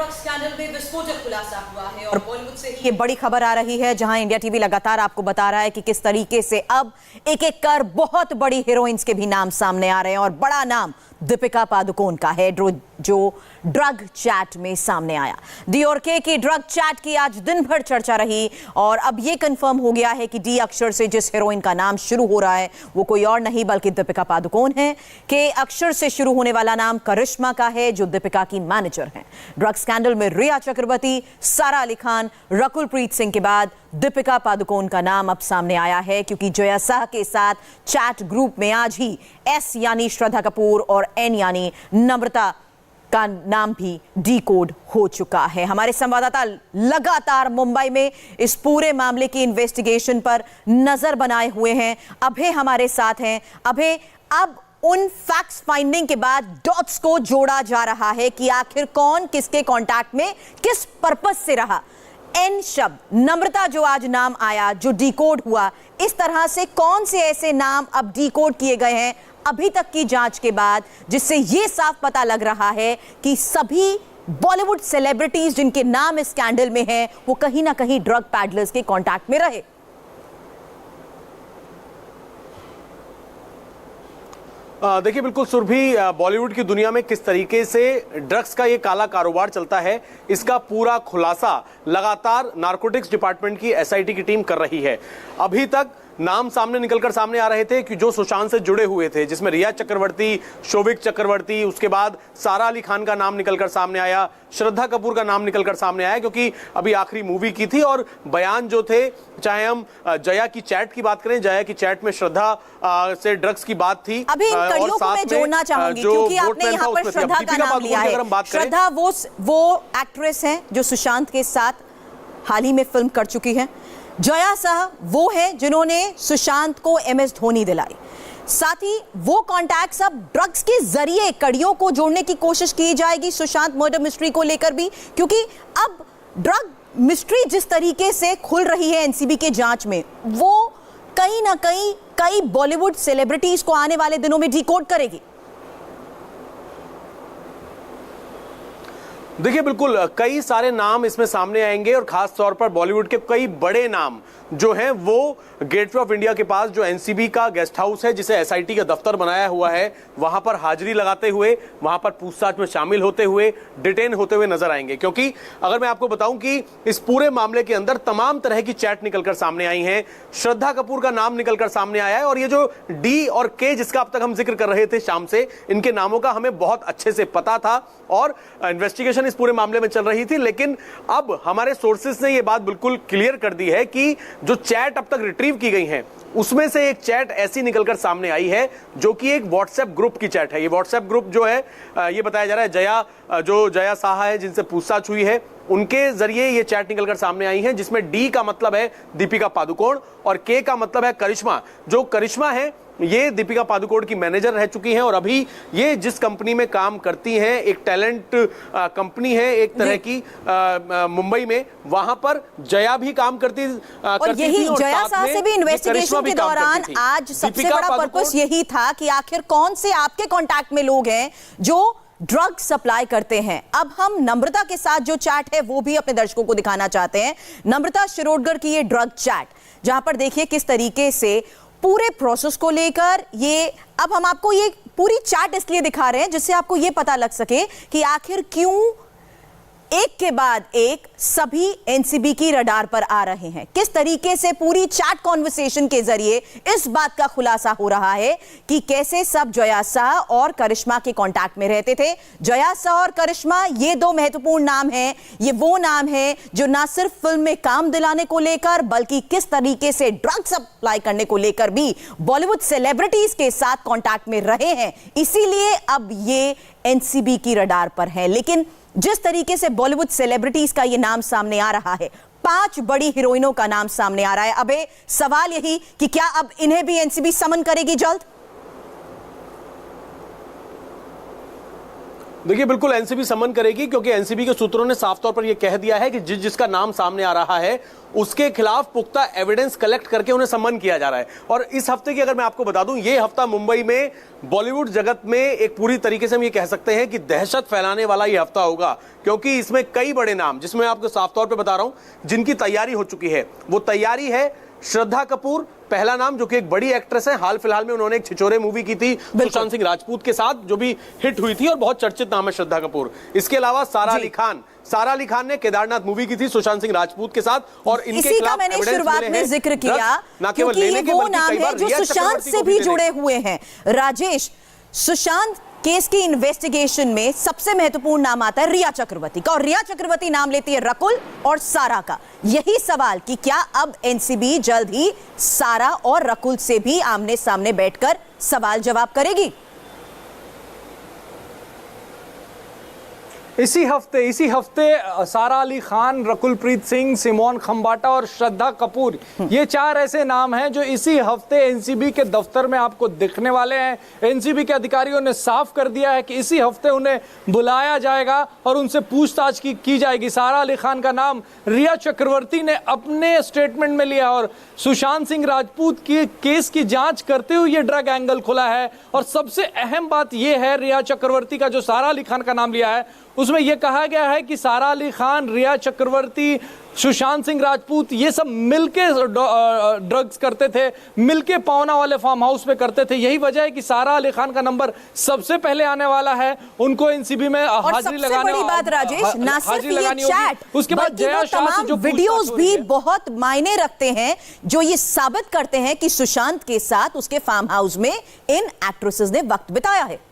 Drugs scandal में विस्फोटक खुलासा हुआ है और बॉलीवुड से ये बड़ी खबर आ रही है, जहां इंडिया टीवी लगातार आपको बता रहा है कि किस तरीके से अब एक एक कर बहुत बड़ी हीरोइंस के भी नाम सामने आ रहे हैं और बड़ा नाम दीपिका पादुकोण का है, जो ड्रग चैट में सामने आया। डी और के की ड्रग चैट की आज दिन भर चर्चा रही और अब यह कंफर्म हो गया है कि डी अक्षर से जिस हीरोइन का नाम शुरू हो रहा है वो कोई और नहीं बल्कि दीपिका पादुकोण है। के अक्षर से शुरू होने वाला नाम करिश्मा का है, जो दीपिका की मैनेजर हैं। ड्रग स्कैंडल में रिया चक्रवर्ती, सारा अली खान, रकुल प्रीत सिंह के बाद दीपिका पादुकोण का नाम अब सामने आया है, क्योंकि जया शाह के साथ चैट ग्रुप में आज ही एस यानी श्रद्धा कपूर और एन यानी नम्रता का नाम भी डीकोड हो चुका है। हमारे संवाददाता लगातार मुंबई में इस पूरे मामले की इन्वेस्टिगेशन पर नजर बनाए हुए हैं। अभय हमारे साथ हैं। अभय, अब उन फैक्ट्स फाइंडिंग के बाद डॉट्स को जोड़ा जा रहा है कि आखिर कौन किसके कांटेक्ट में किस पर्पस से रहा। एन शब्द, नम्रता जो आज नाम आया, जो डीकोड हुआ, इस तरह से कौन से ऐसे नाम अब डीकोड किए गए हैं अभी तक की जांच के बाद, जिससे यह साफ पता लग रहा है कि सभी बॉलीवुड सेलिब्रिटीज जिनके नाम इस स्कैंडल में हैं वो कहीं ना कहीं ड्रग पैडलर्स के कांटेक्ट में रहे। देखिए, बिल्कुल सुरभि, बॉलीवुड की दुनिया में किस तरीके से ड्रग्स का ये काला कारोबार चलता है, इसका पूरा खुलासा लगातार नारकोटिक्स डिपार्टमेंट की एसआईटी की टीम कर रही है। अभी तक नाम निकलकर सामने आ रहे थे कि जो सुशांत से जुड़े हुए थे, जिसमें रिया चक्रवर्ती, शोभिक चक्रवर्ती, उसके बाद सारा अली खान का नाम निकलकर सामने आया, श्रद्धा कपूर का नाम निकलकर सामने आया, क्योंकि अभी आखिरी मूवी की थी और बयान जो थे, चाहे हम जया की चैट की बात करें, जया की चैट में श्रद्धा से ड्रग्स की बात थी। अभी इन कड़ियों को मैं जोड़ना चाहूंगी, क्योंकि आपने यहाँ पर श्रद्धा का नाम लिया है। श्रद्धा वो एक्ट्रेस है जो सुशांत के साथ हाल ही में फिल्म कर चुकी है। जया शाह वो है जिन्होंने सुशांत को एमएस धोनी दिलाई। साथ ही वो कॉन्टैक्ट्स अब ड्रग्स के जरिए कड़ियों को जोड़ने की कोशिश की जाएगी सुशांत मर्डर मिस्ट्री को लेकर भी, क्योंकि अब ड्रग मिस्ट्री जिस तरीके से खुल रही है एनसीबी के जांच में, वो कहीं ना कहीं कई बॉलीवुड सेलिब्रिटीज को आने वाले दिनों में डिकोड करेगी। देखिए, बिल्कुल कई सारे नाम इसमें सामने आएंगे और खास तौर पर बॉलीवुड के कई बड़े नाम जो हैं वो गेटवे ऑफ इंडिया के पास जो एनसीबी का गेस्ट हाउस है, जिसे एसआईटी का दफ्तर बनाया हुआ है, वहां पर हाजिरी लगाते हुए, वहां पर पूछताछ में शामिल होते हुए, डिटेन होते हुए नजर आएंगे। क्योंकि अगर मैं आपको बताऊं कि इस पूरे मामले के अंदर तमाम तरह की चैट निकलकर सामने आई हैं। श्रद्धा कपूर का नाम निकलकर सामने आया है और ये जो डी और के जिसका अब तक हम जिक्र कर रहे थे शाम से, इनके नामों का हमें बहुत अच्छे से पता था और इन्वेस्टिगेशन इस पूरे मामले में चल रही थी। लेकिन अब हमारे सोर्सेस ने यह बात बिल्कुल क्लियर कर दी है कि जो चैट अब तक रिट्रीव की गई हैं, उसमें से एक चैट ऐसी निकलकर सामने आई है जो कि एक व्हाट्सएप ग्रुप की चैट है। ये व्हाट्सएप ग्रुप जो है, ये बताया जा रहा है जया शाह है जिनसे पूछताछ हुई है, उनके जरिए ये चैट निकलकर सामने आई है, जिसमें डी का मतलब है दीपिका पादुकोण और के का मतलब है करिश्मा। जो करिश्मा है ये दीपिका पादुकोण की मैनेजर रह चुकी हैं और अभी ये जिस कंपनी में काम करती हैं, एक टैलेंट कंपनी है एक तरह की मुंबई में, वहां पर जया भी काम करती और यही जया शाह से भी इन्वेस्टिगेशन के दौरान आज सबसे बड़ा पर्पस यही था कि आखिर कौन से आपके कांटेक्ट में लोग हैं जो ड्रग सप्लाई करते हैं। अब हम नम्रता के साथ जो चैट है वो भी अपने दर्शकों को दिखाना चाहते हैं। नम्रता शिरोडकर की ये ड्रग चैट, जहां पर देखिए किस तरीके से पूरे प्रोसेस को लेकर ये, अब हम आपको ये पूरी चैट इसलिए दिखा रहे हैं जिससे आपको ये पता लग सके कि आखिर क्यों एक के बाद एक सभी एनसीबी की रडार पर आ रहे हैं। किस तरीके से पूरी चैट कॉन्वर्सेशन के जरिए इस बात का खुलासा हो रहा है कि कैसे सब जया शाह और करिश्मा के कांटेक्ट में रहते थे। जया शाह और करिश्मा ये दो महत्वपूर्ण नाम हैं। ये वो नाम है जो ना सिर्फ फिल्म में काम दिलाने को लेकर बल्कि किस तरीके से ड्रग सप्लाई करने को लेकर भी बॉलीवुड सेलिब्रिटीज के साथ कांटेक्ट में रहे हैं। इसीलिए अब ये एनसीबी की रडार पर है। लेकिन जिस तरीके से बॉलीवुड सेलिब्रिटीज का ये नाम सामने आ रहा है, 5 बड़ी हीरोइनों का नाम सामने आ रहा है, अबे सवाल यही कि क्या अब इन्हें भी एनसीबी समन करेगी जल्द? देखिए बिल्कुल एनसीबी समन करेगी, क्योंकि एनसीबी के सूत्रों ने साफ तौर पर यह कह दिया है कि जिसका नाम सामने आ रहा है उसके खिलाफ पुख्ता एविडेंस कलेक्ट करके उन्हें समन किया जा रहा है। और इस हफ्ते की अगर मैं आपको बता दूं, ये हफ्ता मुंबई में बॉलीवुड जगत में एक पूरी तरीके से हम ये कह सकते हैं कि दहशत फैलाने वाला ये हफ्ता होगा, क्योंकि इसमें कई बड़े नाम, जिसमें आपको साफ तौर पर बता रहा हूं, जिनकी तैयारी हो चुकी है। वो तैयारी है श्रद्धा कपूर, पहला नाम, जो कि एक बड़ी एक्ट्रेस है। हाल फिलहाल में उन्होंने एक छिछोरे मूवी की थी सुशांत सिंह राजपूत के साथ, जो भी हिट हुई थी और बहुत चर्चित नाम है श्रद्धा कपूर। इसके अलावा सारा अली खान ने केदारनाथ मूवी की थी सुशांत सिंह राजपूत के साथ, और इनके खिलाफ मैंने शुरुआत में जिक्र किया क्योंकि ये वो नाम है जो सुशांत से भी जुड़े हुए हैं। राजेश, सुशांत केस की इन्वेस्टिगेशन में सबसे महत्वपूर्ण नाम आता है रिया चक्रवर्ती का, और रिया चक्रवर्ती नाम लेती है रकुल और सारा का। यही सवाल कि क्या अब एनसीबी जल्द ही सारा और रकुल से भी आमने सामने बैठकर सवाल जवाब करेगी? इसी हफ्ते सारा अली खान, रकुल प्रीत सिंह, सिमोन खंबाटा और श्रद्धा कपूर, ये चार ऐसे नाम हैं जो इसी हफ्ते एनसीबी के दफ्तर में आपको दिखने वाले हैं। एनसीबी के अधिकारियों ने साफ कर दिया है कि इसी हफ्ते उन्हें बुलाया जाएगा और उनसे पूछताछ की जाएगी। सारा अली खान का नाम रिया चक्रवर्ती ने अपने स्टेटमेंट में लिया, और सुशांत सिंह राजपूत की केस की जांच करते हुए ये ड्रग एंगल खुला है। और सबसे अहम बात यह है, रिया चक्रवर्ती का जो सारा अली खान का नाम लिया है, उसमें यह कहा गया है कि सारा अली खान, रिया चक्रवर्ती, सुशांत सिंह राजपूत, ये सब मिलके ड्रग्स करते थे, मिलके पावना वाले फार्म हाउस पे करते थे। यही वजह है कि सारा अली खान का नंबर सबसे पहले आने वाला है। उनको एनसीबी में हाजिरी लगाने, बड़ी बात राजेश, ना सिर्फ ये चैट, उसके बाद जया शाह से जो वीडियोस भी बहुत मायने रखते हैं, जो ये साबित करते हैं कि सुशांत के साथ उसके फार्म हाउस में इन एक्ट्रेसेस ने वक्त बिताया है।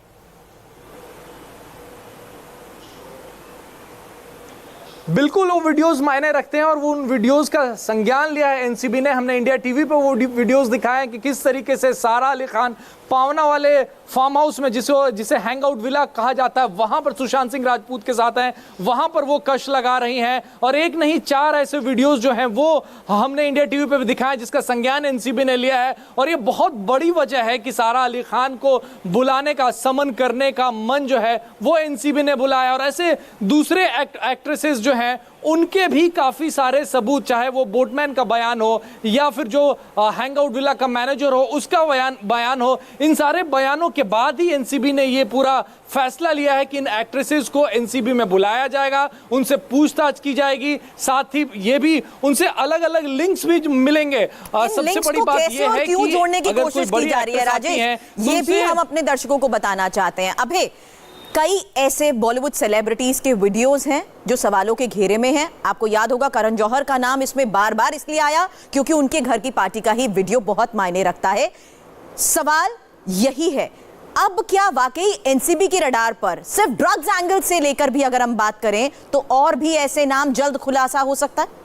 बिल्कुल वो वीडियोस मायने रखते हैं, और वो उन वीडियोस का संज्ञान लिया है एनसीबी ने। हमने इंडिया टीवी पे वो वीडियोस दिखाए कि किस तरीके से सारा अली खान पावना वाले फार्म हाउस में, जिसे हैंग आउट विला कहा जाता है, वहां पर सुशांत सिंह राजपूत के साथ हैं, वहां पर वो कश लगा रही हैं। और एक नहीं, चार ऐसे वीडियोस जो हैं वो हमने इंडिया टीवी पे भी दिखाए, जिसका संज्ञान एनसीबी ने लिया है। और ये बहुत बड़ी वजह है कि सारा अली खान को बुलाने का, समन करने का मन जो है वो एनसीबी ने बुलाया। और ऐसे दूसरे एक्ट्रेसेस जो हैं उनके भी काफी सारे सबूत, चाहे वो बोटमैन का बयान हो या फिर जो हैंग आउट विला का मैनेजर हो उसका बयान हो, इन सारे बयानों के बाद ही एनसीबी ने ये पूरा फैसला लिया है कि इन एक्ट्रेसेस को एनसीबी में बुलाया जाएगा, उनसे पूछताछ की जाएगी, साथ ही ये भी उनसे अलग अलग लिंक्स भी मिलेंगे। सबसे बड़ी बात ये है कि जोड़ने की कोशिश की जा रही है राजेश, ये भी हम अपने दर्शकों को बताना चाहते हैं। अभी कई ऐसे बॉलीवुड सेलिब्रिटीज के वीडियोस हैं जो सवालों के घेरे में हैं। आपको याद होगा करण जौहर का नाम इसमें बार बार इसलिए आया क्योंकि उनके घर की पार्टी का ही वीडियो बहुत मायने रखता है। सवाल यही है, अब क्या वाकई एनसीबी की रडार पर सिर्फ ड्रग्स एंगल से लेकर भी अगर हम बात करें तो और भी ऐसे नाम जल्द खुलासा हो सकता है?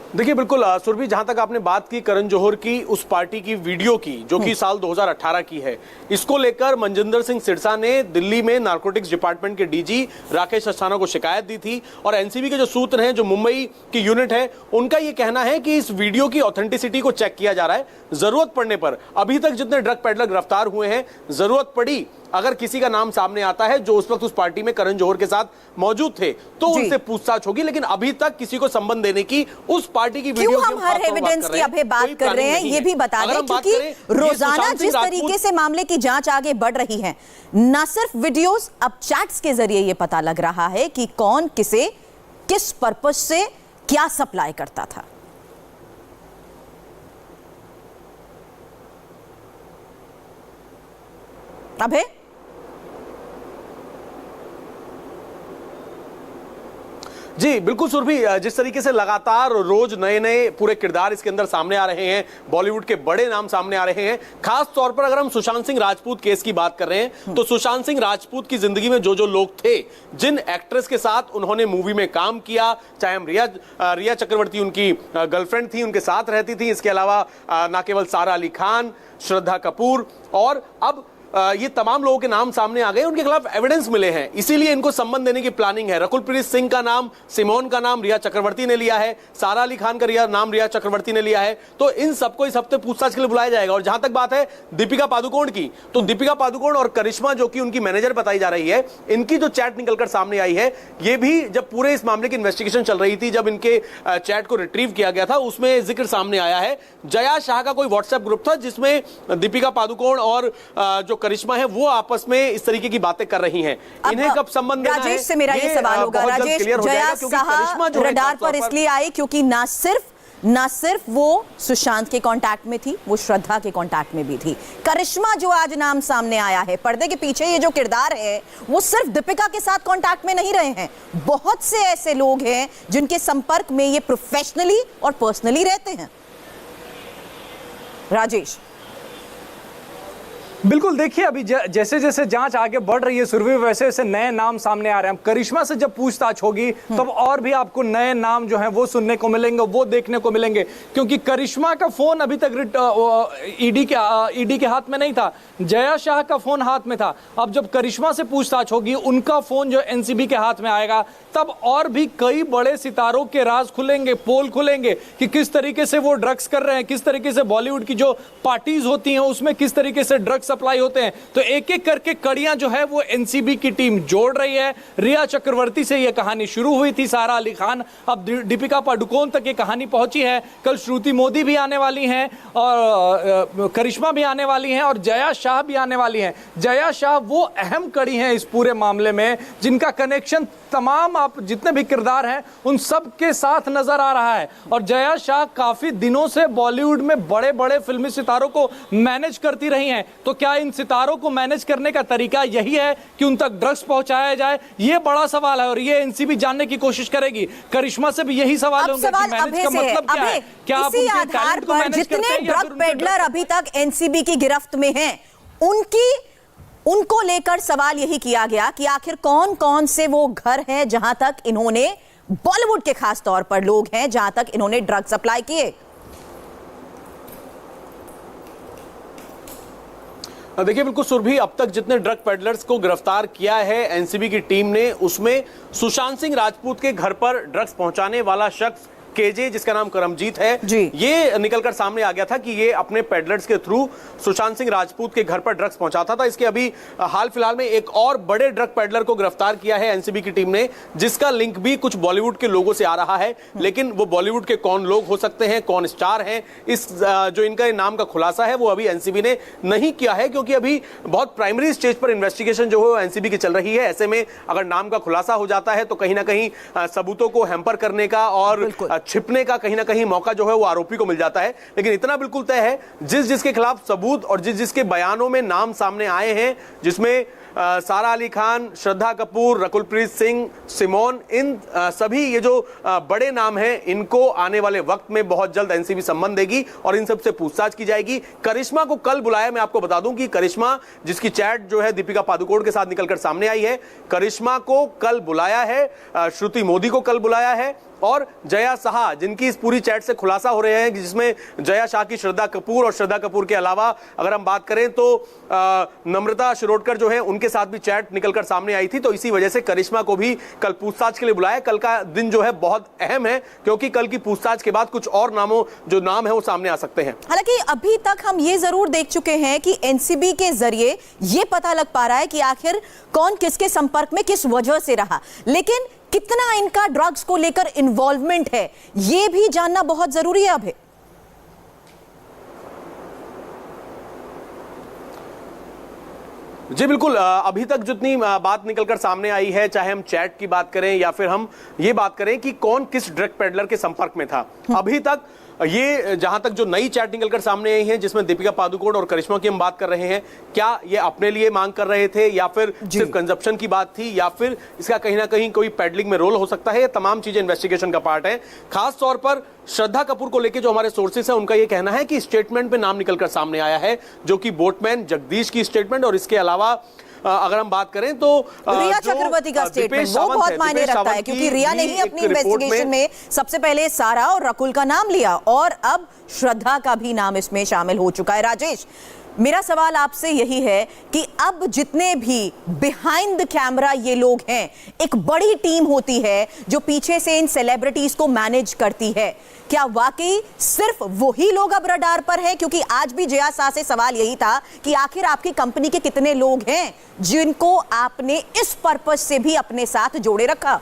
देखिए बिल्कुल सुरभि, जहां तक आपने बात की करण जौहर की उस पार्टी की वीडियो की जो कि साल 2018 की है, इसको लेकर मनजिंदर सिंह सिरसा ने दिल्ली में नारकोटिक्स डिपार्टमेंट के डीजी राकेश अस्थाना को शिकायत दी थी। और एनसीबी के जो सूत्र हैं, जो मुंबई की यूनिट है, उनका यह कहना है कि इस वीडियो की ऑथेंटिसिटी को चेक किया जा रहा है। जरूरत पड़ने पर, अभी तक जितने ड्रग पेडलर गिरफ्तार हुए हैं, जरूरत पड़ी अगर किसी का नाम सामने आता है जो उस वक्त उस पार्टी में करण जौहर के साथ मौजूद थे, तो उनसे पूछताछ होगी। लेकिन अभी तक किसी को संबंध देने की उस पार्टी की वीडियो क्यों हम हर एविडेंस की अभी बात कर रहे हैं, ये भी बता दें, क्योंकि रोजाना जिस तरीके से मामले की जांच आगे बढ़ रही है, न सिर्फ वीडियोस, अब चैट्स के जरिए ये पता लग रहा है कि कौन किसे किस पर्पस से क्या सप्लाई करता था। अभे जी बिल्कुल सुरभि, जिस तरीके से लगातार रोज नए नए पूरे किरदार इसके अंदर सामने आ रहे हैं, बॉलीवुड के बड़े नाम सामने आ रहे हैं। खास तौर पर अगर हम सुशांत सिंह राजपूत केस की बात कर रहे हैं तो सुशांत सिंह राजपूत की जिंदगी में जो जो लोग थे, जिन एक्ट्रेस के साथ उन्होंने मूवी में काम किया, चाहे हम रिया चक्रवर्ती उनकी गर्लफ्रेंड थी, उनके साथ रहती थी, इसके अलावा ना केवल सारा अली खान, श्रद्धा कपूर और अब ये तमाम लोगों के नाम सामने आ गए, उनके खिलाफ एविडेंस मिले हैं, इसीलिए इनको सम्मन देने की प्लानिंग है। रकुलप्रीत सिंह का नाम, सिमोन का नाम रिया चक्रवर्ती ने लिया है, सारा अली खान का नाम रिया चक्रवर्ती ने लिया है। तो इन सबको इस हफ्ते पूछताछ के लिए बुलाया जाएगा। और जहां तक बात है दीपिका पादुकोण की, तो दीपिका पादुकोण और करिश्मा जो कि उनकी मैनेजर बताई जा रही है, इनकी जो चैट निकलकर सामने आई है, ये भी जब पूरे इस मामले की इन्वेस्टिगेशन चल रही थी, जब इनके चैट को रिट्रीव किया गया था, उसमें जिक्र सामने आया है। जया शाह का कोई व्हाट्सएप ग्रुप था जिसमें दीपिका पादुकोण और जो करिश्मा है वो आपस में इस तरीके की बातें कर रही हैं। इन्हें कब संबंध देना है? राजेश से मेरा ये सवाल होगा, राजेश, जया शाह रडार पर इसलिए आई क्योंकि ना सिर्फ वो सुशांत के कांटेक्ट में थी, वो श्रद्धा के कांटेक्ट में भी थी। करिश्मा जो आज नाम सामने आया है, पर्दे के पीछे ये जो किरदार है, वो सिर्फ दीपिका के साथ कांटेक्ट में नहीं रहे हैं। बहुत से ऐसे लोग हैं जिनके संपर्क में ये प्रोफेशनली और पर्सनली रहते हैं। राजेश, बिल्कुल, देखिए अभी जैसे जैसे जांच आगे बढ़ रही है सुरभि, वैसे वैसे नए नाम सामने आ रहे हैं। करिश्मा से जब पूछताछ होगी तब और भी आपको नए नाम जो हैं वो सुनने को मिलेंगे, वो देखने को मिलेंगे, क्योंकि करिश्मा का फोन अभी तक ईडी के हाथ में नहीं था, जया शाह का फोन हाथ में था। अब जब करिश्मा से पूछताछ होगी, उनका फोन जो एनसीबी के हाथ में आएगा, तब और भी कई बड़े सितारों के राज खुलेंगे, पोल खुलेंगे कि किस तरीके से वो ड्रग्स कर रहे हैं, किस तरीके से बॉलीवुड की जो पार्टीज होती हैं उसमें किस तरीके से ड्रग्स सप्लाई होते हैं। तो एक एक करके कड़ियां जो है वो एनसीबी की टीम जोड़ रही है। रिया चक्रवर्ती से यह कहानी शुरू हुई थी, सारा अली खान, अब दीपिका पादुकोण तक ये कहानी पहुंची है। कल श्रुति मोदी भी आने वाली हैं और करिश्मा भी आने वाली हैं और जया शाह भी आने वाली हैं। जया शाह वो अहम कड़ी हैं इस पूरे मामले में, जिनका कनेक्शन तमाम आप जितने भी किरदार हैं उन सब के साथ नजर आ रहा है। और जया शाह काफी दिनों से बॉलीवुड में बड़े बड़े फिल्मी सितारों को मैनेज करती रही हैं। तो क्या इन सितारों को मैनेज करने का तरीका यही है कि उन तक ड्रग्स पहुंचाया जाए? ये बड़ा सवाल है और ये एनसीबी जानने की कोशिश करेगी। करिश्मा से भी यही सवाल होंगे कि मैनेज का मतलब क्या है? क्या आप उनके टैलेंट को मैनेज करते हैं? जितने ड्रग पेडलर अभी तक एनसीबी की गिरफ्त में हैं, उनको लेकर सवाल यही किया गया कि आखिर कौन कौन से वो घर हैं जहां तक इन्होंने, बॉलीवुड के खास तौर पर लोग हैं जहां तक इन्होंने ड्रग सप्लाई किए। देखिए बिल्कुल सुरभि, अब तक जितने ड्रग पेडलर्स को गिरफ्तार किया है एनसीबी की टीम ने, उसमें सुशांत सिंह राजपूत के घर पर ड्रग्स पहुंचाने वाला शख्स केजे, जिसका नाम करमजीत है, ये निकलकर सामने आ गया था कि ये अपने पेडलर्स के थ्रू सुशांत सिंह राजपूत के घर पर ड्रग्स पहुंचाता था। इसके अभी हाल फिलहाल में एक और बड़े ड्रग पेडलर को गिरफ्तार किया है एनसीबी की टीम ने, जिसका लिंक भी कुछ बॉलीवुड के लोगों से आ रहा है। लेकिन वो बॉलीवुड के कौन लोग हो सकते हैं, कौन स्टार हैं, इस जो इनका नाम का खुलासा है वो अभी एनसीबी ने नहीं किया है, क्योंकि अभी बहुत प्राइमरी स्टेज पर इन्वेस्टिगेशन जो है एनसीबी की चल रही है। ऐसे में अगर नाम का खुलासा हो जाता है तो कहीं ना कहीं सबूतों को हैम्पर करने का और छिपने का कहीं ना कहीं मौका जो है वो आरोपी को मिल जाता है। लेकिन इतना बिल्कुल तय है, जिसके खिलाफ सबूत और जिसके बयानों में नाम सामने आए हैं, जिसमें सारा अली खान, श्रद्धा कपूर, रकुलप्रीत सिंह, सिमोन, इन सभी ये जो बड़े नाम हैं, इनको आने वाले वक्त में बहुत जल्द एनसीबी सम्मन देगी और इन सबसे पूछताछ की जाएगी। करिश्मा को कल बुलाया, मैं आपको बता दूं कि करिश्मा, जिसकी चैट जो है दीपिका पादुकोण के साथ निकलकर सामने आई है, करिश्मा को कल बुलाया है, श्रुति मोदी को कल बुलाया है, और जया शाह, जिनकी इस पूरी चैट से खुलासा हो रहे हैं, जिसमें जया शाह की श्रद्धा कपूर और श्रद्धा कपूर के अलावा अगर हम बात करें तो नम्रता शिरोडकर जो है उनके साथ भी चैट निकलकर सामने आई थी। तो इसी वजह से करिश्मा को भी कल पूछताछ के लिए बुलाया। कल का दिन जो है बहुत अहम है, क्योंकि कल की पूछताछ के बाद कुछ और जो नाम है वो सामने आ सकते हैं। हालांकि अभी तक हम ये जरूर देख चुके हैं कि एनसीबी के जरिए ये पता लग पा रहा है कि आखिर कौन किसके संपर्क में किस वजह से रहा, लेकिन कितना इनका ड्रग्स को लेकर इन्वॉल्वमेंट है ये भी जानना बहुत जरूरी है अभी। जी बिल्कुल, अभी तक जितनी बात निकलकर सामने आई है, चाहे हम चैट की बात करें या फिर हम ये बात करें कि कौन किस ड्रग पेडलर के संपर्क में था, अभी तक ये जहां तक जो नई चैट निकलकर सामने आई है, जिसमें दीपिका पादुकोण और करिश्मा की हम बात कर रहे हैं, क्या ये अपने लिए मांग कर रहे थे या फिर सिर्फ कंजप्शन की बात थी या फिर इसका कहीं ना कहीं कोई पेडलिंग में रोल हो सकता है, ये तमाम चीजें इन्वेस्टिगेशन का पार्ट है। खास तौर पर श्रद्धा कपूर को लेकर जो हमारे सोर्सेस है, उनका यह कहना है कि स्टेटमेंट में नाम निकलकर सामने आया है, जो कि बोटमैन जगदीश की स्टेटमेंट, और इसके अलावा अगर हम बात करें तो रिया चक्रवर्ती का स्टेटमेंट वो बहुत मायने रखता है, क्योंकि रिया ने ही अपनी इन्वेस्टिगेशन में सबसे पहले सारा और रकुल का नाम लिया और अब श्रद्धा का भी नाम इसमें शामिल हो चुका है। राजेश, मेरा सवाल आपसे यही है कि अब जितने भी बिहाइंड द कैमरा ये लोग हैं, एक बड़ी टीम होती है जो पीछे से इन सेलिब्रिटीज को मैनेज करती है, क्या वाकई सिर्फ वही लोग अब रडार पर हैं? क्योंकि आज भी जया शाह से सवाल यही था कि आखिर आपकी कंपनी के कितने लोग हैं जिनको आपने इस पर्पस से भी अपने साथ जोड़े रखा?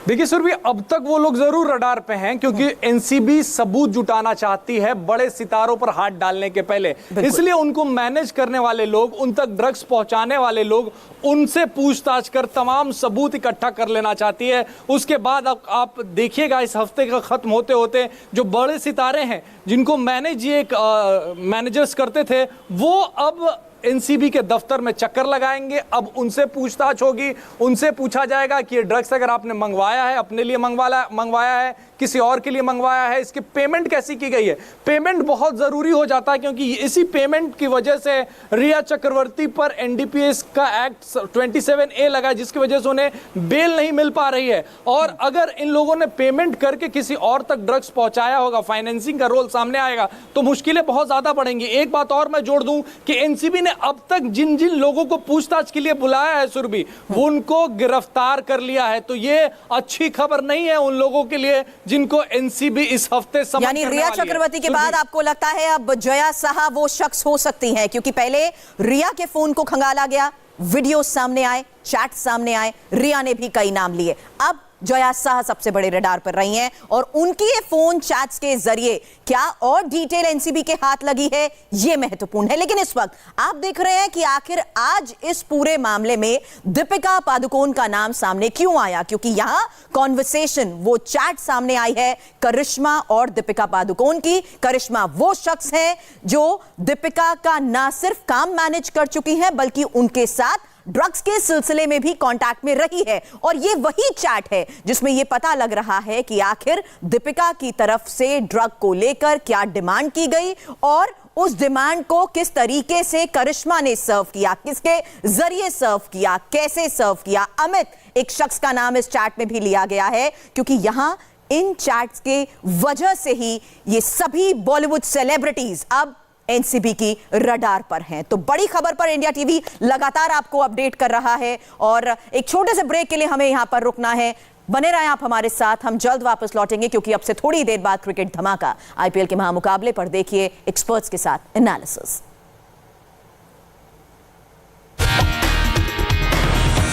देखिए सुरभि, अब तक वो लोग जरूर रडार पे हैं क्योंकि एनसीबी सबूत जुटाना चाहती है बड़े सितारों पर हाथ डालने के पहले, इसलिए उनको मैनेज करने वाले लोग, उन तक ड्रग्स पहुंचाने वाले लोग, उनसे पूछताछ कर तमाम सबूत इकट्ठा कर लेना चाहती है। उसके बाद अब आप देखिएगा इस हफ्ते का खत्म होते होते जो बड़े सितारे हैं जिनको मैनेजर्स करते थे वो अब एनसीबी के दफ्तर में चक्कर लगाएंगे। अब उनसे पूछताछ होगी, उनसे पूछा जाएगा कि ये ड्रग्स अगर आपने मंगवाया है, अपने लिए मंगवाया है, किसी और के लिए मंगवाया है, इसकी पेमेंट कैसी की गई है। पेमेंट बहुत जरूरी हो जाता है क्योंकि इसी पेमेंट की वजह से रिया चक्रवर्ती पर एनडीपीएस का एक्ट 27A लगा है, जिसकी वजह से उन्हें बेल नहीं मिल पा रही है। और अगर इन लोगों ने पेमेंट करके किसी और तक ड्रग्स पहुंचाया होगा, फाइनेंसिंग का रोल सामने आएगा तो मुश्किलें बहुत ज्यादा बढ़ेंगी। एक बात और मैं जोड़ दूं कि एनसीबी ने अब तक जिन जिन लोगों को पूछताछ के लिए बुलाया है सुरभि, वो उनको गिरफ्तार कर लिया है। तो ये अच्छी खबर नहीं है उन लोगों के लिए जिनको एनसीबी इस हफ्ते समन यानी रिया चक्रवर्ती के बाद आपको लगता है अब जया शाह वो शख्स हो सकती हैं? क्योंकि पहले रिया के फोन को खंगाला गया, वीडियो सामने आए, चैट सामने आए, रिया ने भी कई नाम लिए, अब जया शाह सबसे बड़े रडार पर रही हैं और उनकी ये फोन चैट्स के जरिए क्या और डिटेल एनसीबी के हाथ लगी है, ये महत्वपूर्ण है। लेकिन इस वक्त आप देख रहे हैं कि आखिर आज इस पूरे मामले में दीपिका पादुकोण का नाम सामने क्यों आया? क्योंकि यहां कॉन्वर्सेशन, वो चैट सामने आई है करिश्मा और दीपिका पादुकोण की। करिश्मा वो शख्स है जो दीपिका का ना सिर्फ काम मैनेज कर चुकी है बल्कि उनके साथ ड्रग्स के सिलसिले में भी कांटेक्ट में रही है। और ये वही चैट है जिसमें यह पता लग रहा है कि आखिर दीपिका की तरफ से ड्रग को लेकर क्या डिमांड की गई और उस डिमांड को किस तरीके से करिश्मा ने सर्व किया, किसके जरिए सर्व किया, कैसे सर्व किया। अमित एक शख्स का नाम इस चैट में भी लिया गया है क्योंकि यहां इन चैट्स के वजह से ही ये सभी बॉलीवुड सेलिब्रिटीज अब एनसीबी की रडार पर हैं। तो बड़ी खबर पर इंडिया टीवी लगातार आपको अपडेट कर रहा है और एक छोटे से ब्रेक के लिए हमें यहां पर रुकना है। बने रहें आप हमारे साथ, हम जल्द वापस लौटेंगे क्योंकि अब से थोड़ी देर बाद क्रिकेट धमाका, आईपीएल के महामुकाबले पर देखिए एक्सपर्ट्स के साथ एनालिसिस।